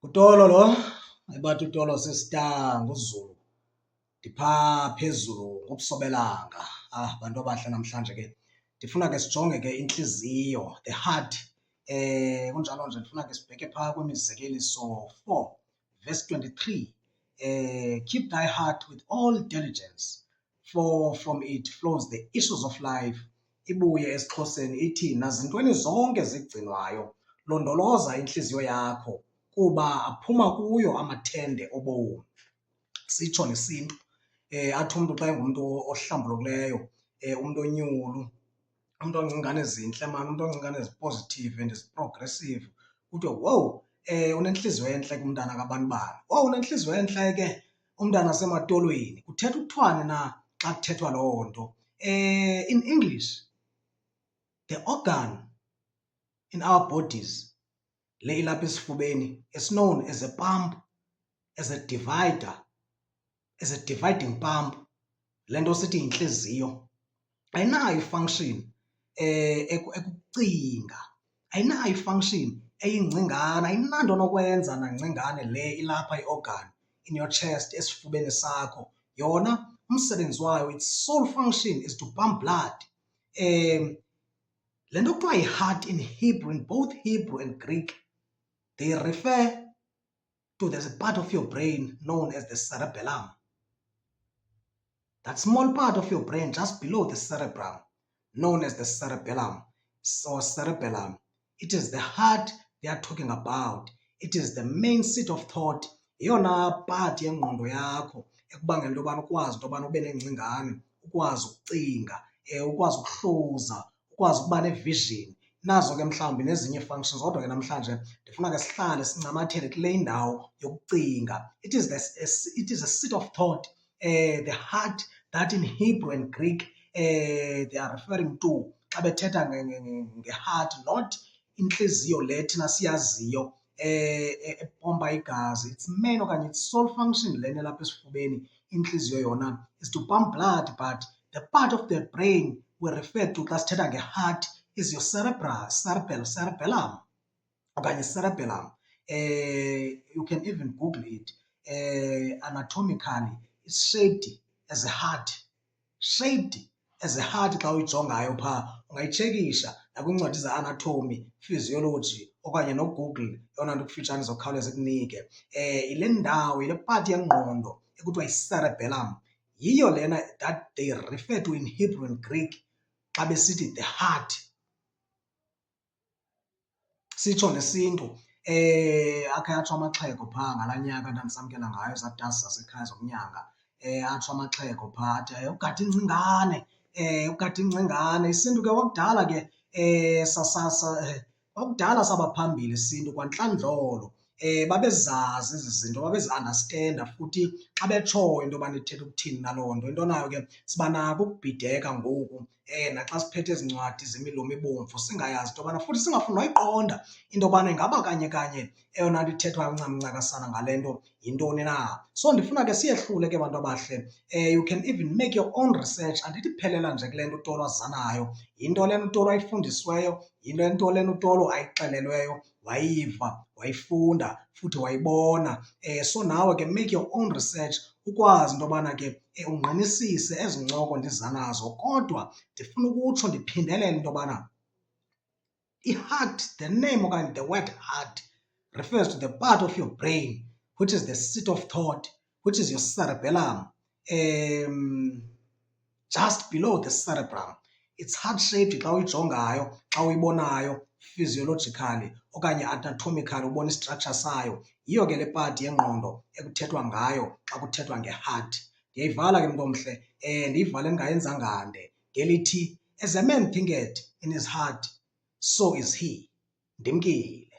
Utolo lo, ayibathi utolo sesita nguZulu. Ndiphaa phezulu ngobusobelanga. Bantu abahle namhlanje ke. Ndifuna ke sijonge ke intliziyo, the heart. Kunjalo nje ndifuna ke sibheke phaa kwimizekeliso 4 verse 23. Keep thy heart with all diligence, for from it flows the issues of life. Ibuye esiXhoseni ithi nazintweni zonke zigcinwayo, londoloza intliziyo yakho kuba aphuma kuyo amathende obomi. Sitsho nesintu athi umntu xa engumntu ohlambulukileyo, umntu onyulu, umntu ongcingane ezintle mani, umntu ongcingane ezipositive and eziprogressive, kuthiwe wow, unentliziyo entle ke umntana kabani bani. Wow, unentliziyo entle ke umntana sematolweni. Kuthetha ukuthwane na xa kuthethwa loo nto? In English, the organ in our bodies, le ilapha esifubeni, is known as a pump, as a divider, as a dividing pump. Le nto sithi yintliziyo ayinayo ifunction ekucinga, ayinayo ifunction eyingcingane, ayinanto nokwenza nangcingane le ilapha iorgan in your chest, esifubeni sakho. Yona umsebenzi wayo, its sole function is to pump blood. Le nto kuthiwa yi-heart in Hebrew, in both Hebrew and Greek, they refer to there's a part of your brain known as the cerebellum. That small part of your brain just below the cerebrum, known as the cerebellum or cerebellum. It is the heart they are talking about. It is the main seat of thought. Yeyona part yengqondo yakho ekubangela into yobana ukwazi into yobana ube nengcingane, ukwazi ukucinga, ukwazi ukuhluza, ukwazi ukuba nevision. Nazo ke mhlawumbi nezinye functions, kodwa ke namhlanje ndifuna ke sihlale sincamathele kule indawo yokucinga. It is a seat of thought, the heart that in Hebrew and Greek they are referring to xa bethetha nge-heart, not intliziyo le thina siyaziyo epompa igazi. Its main okanye its sole function lena lapha esifubeni, intliziyo yona, is to pump blood, but the part of the brain we refer to xa sithetha nge-heart is your cerebellum okanye cerebellum. You can even Google it. Anatomically, it's shaped as a heart. Shaped as a heart xa uyijongayo phaa. Ungayitshekisha nakwincwadi ze-anatomy, physiology okanye noGoogle, yona nto kufitshane zokhawuleza ikunike. Yile ndawo, yile part yengqondo ekuthiwa yi-cerebellum, yiyo lena that they refer to in Hebrew and Greek xa besithi the heart. Sitsho nesintu, akhe atsho amaxhego phaa ngalaa nyaka ndandisamkela ngayo ezatasi zasekhaya zokunyanga. Atsho amaxhego phaa athi ugade ingcingane, ugade ingcingane. Isintu ke wakudala ke wakudala sabaphambili isintu kwantlandlolo. Babezazi ezi zinto, babezi-andastenda futhi xa betshoyo into yobana ithetha ukuthini naloo nto. Into nayo ke sibanako ukubhideka ngoku naxa siphethe ezi ncwadi zemilomo ebomvu singayazi into yobana, futhi singafuni noyiqonda into yobana ingaba kanye kanye eyona nto ithethwayo ncamncakasana ngale nto yintoni na. So ndifuna ke siyehlule ke bantu abahle. You can even make your own research. Andithi phelela nje kule nto uTolo aza nayo. Yinto lena uTolo ayifundisiweyo, yinto lena uTolo ayixelelweyo, wayiva, wayifunda futhi wayibona. So nawe ke make your own research, ukwazi into yobana ke ungqinisise ezi ncoko ndiza nazo. Kodwa ndifuna ukutsho ndiphindelele into yobana i-heart, the name okanye the word heart, refers to the part of your brain which is the seat of thought, which is your cerebellum, just below the cerebrum. It's heart-shaped xa uyijongayo, xa uyibonayo physiologically okanye anatomically, ubona istructure sayo. Yiyo ke le part yengqondo ekuthethwa ngayo xa kuthethwa nge-heart. Ndiyayivala ke mntu omhle, ndiyivale ndingayenzanga nde ngelithi, as a man thinketh in his heart, so is he. Ndimkile.